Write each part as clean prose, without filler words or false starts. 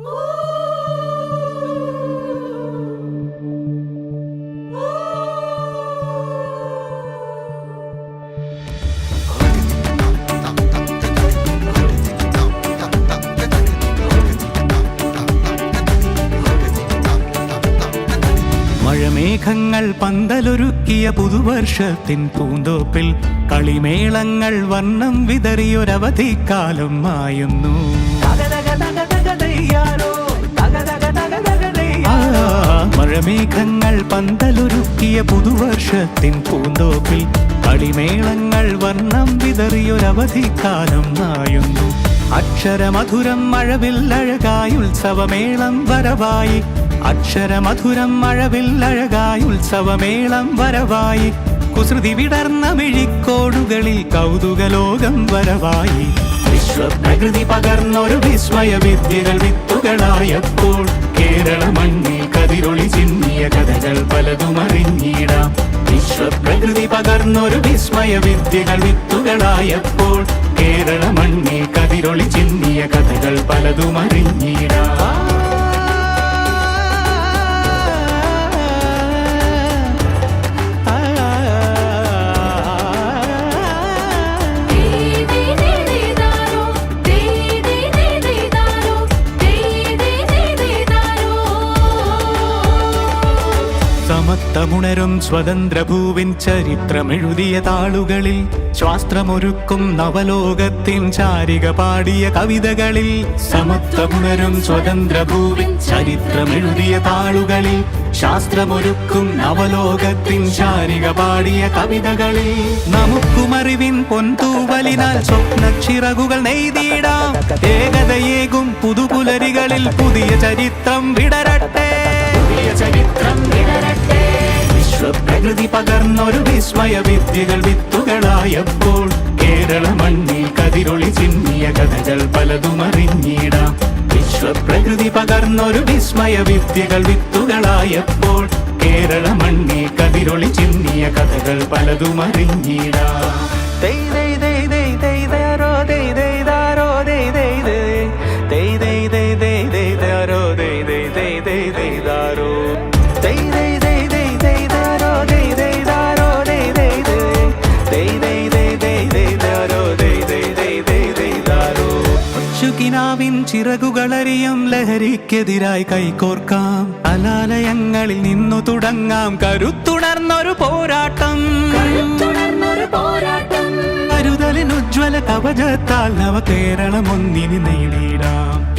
മഴമേഘങ്ങൾ പന്തലൊരുക്കിയ പുതുവർഷത്തിൻ പൂന്തോപ്പിൽ കളിമേളങ്ങൾ വർണ്ണം വിതറിയൊരവധിക്കാലം മായുന്നു. മഴമേഘങ്ങൾ പന്തലൊരുക്കിയ പുതുവർഷത്തിൻ പൂന്തോപ്പിൽ കളിമേളങ്ങൾ വർണ്ണം വിതറിയൊരവധിക്കാലം മായുന്നു. അക്ഷരമധുരം മഴവില്ലഴകായി ഉത്സവമേളം വരവായി. അക്ഷരമധുരം മഴവില്ലഴകായി ഉത്സവമേളം വരവായി. കുസൃതി വിടർന്ന മിഴിക്കോടുകളിൽ കൗതുകലോകം വരവായി. വിശ്വപ്രകൃതി പകർന്നൊരു വിസ്മയ വിദ്യകൾ വിത്തുകളായപ്പോൾ കേരള മണ്ണിൽ കതിരൊളി ചിന്നിയ കഥകൾ പലതും അറിഞ്ഞിടാം. വിശ്വപ്രകൃതി പകർന്നൊരു വിസ്മയ വിദ്യകൾ വിത്തുകളായപ്പോൾ കേരള മണ്ണിൽ കതിരൊളി ചിന്നിയ കഥകൾ പലതും അറിഞ്ഞിടാം. സമത്വമുണരും സ്വതന്ത്രഭൂവിൻ ചരിത്രമെഴുതിയ താളുകളിൽ ശാസ്ത്രമൊരുക്കും നവലോകത്തിൻ ചാരിക പാടിയ കവിതകളിൽ. സമത്വമുണരും സ്വതന്ത്രഭൂവിൻ ചരിത്രമെഴുതിയ താളുകളിൽ ശാസ്ത്രമൊരുക്കും നവലോകത്തിൻ ചാരിക പാടിയ കവിതകളിൽ. നമുക്കുമറിവിൻ പൊൻതൂവലിനാൽ സ്വപ്നച്ചിറകുകൾ നെയ്തിടാം. ഏകതയേകും പുതുപുലരികളിൽ പുതിയ ചരിത്രം വിടരട്ടെ. വിശ്വപ്രകൃതി പകർന്നൊരു വിസ്മയ വിദ്യകൾ വിത്തുകളായപ്പോൾ കേരള മണ്ണിൽ കതിരൊളി ചിന്നിയ കഥകൾ പലതും അറിഞ്ഞിടാം. വിശ്വപ്രകൃതി പകർന്നൊരു വിസ്മയ വിദ്യകൾ വിത്തുകളായപ്പോൾ കേരള മണ്ണിൽ കതിരൊളി ചിന്നിയ കഥകൾ പലതും അറിഞ്ഞിടാം. ിൻ ചിറകുകളറിയും ലഹരിക്കെതിരായി കൈകോർക്കാം. അലാലയങ്ങളിൽ നിന്നു തുടങ്ങാം കരുത്തുണർന്നൊരു പോരാട്ടം. കരുതലിനുജ്വല കവചത്താൽ നവ കേരളം ഒന്നിന് നേടിയിടാം.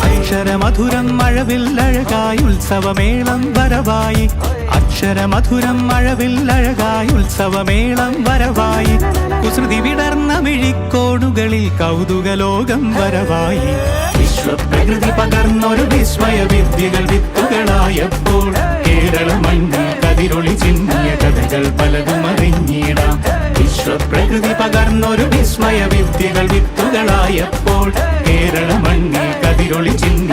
അക്ഷരമധുരം മഴവില്ലഴകായി ഉത്സവമേളം വരവായി. അക്ഷരമധുരം മഴവില്ലഴകായി ഉത്സവമേളം വരവായി. കുസൃതി വിടർന്ന മിഴിക്കോടുകളിൽ കൗതുകലോകം വരവായി. വിശ്വപ്രകൃതി പകർന്നൊരു വിസ്മയ വിദ്യകൾ വിത്തുകളായപ്പോൾ കേരള മണ്ണിൽ കതിരൊളി ചിന്നിയ കഥകൾ പലതും അറിഞ്ഞിടാം. വിശ്വപ്രകൃതി പകർന്നൊരു വിസ്മയ വിദ്യകൾ വിത്തുകളായപ്പോൾ കേരള മണ്ണിൽ കതിരൊളി ചിന്നിയ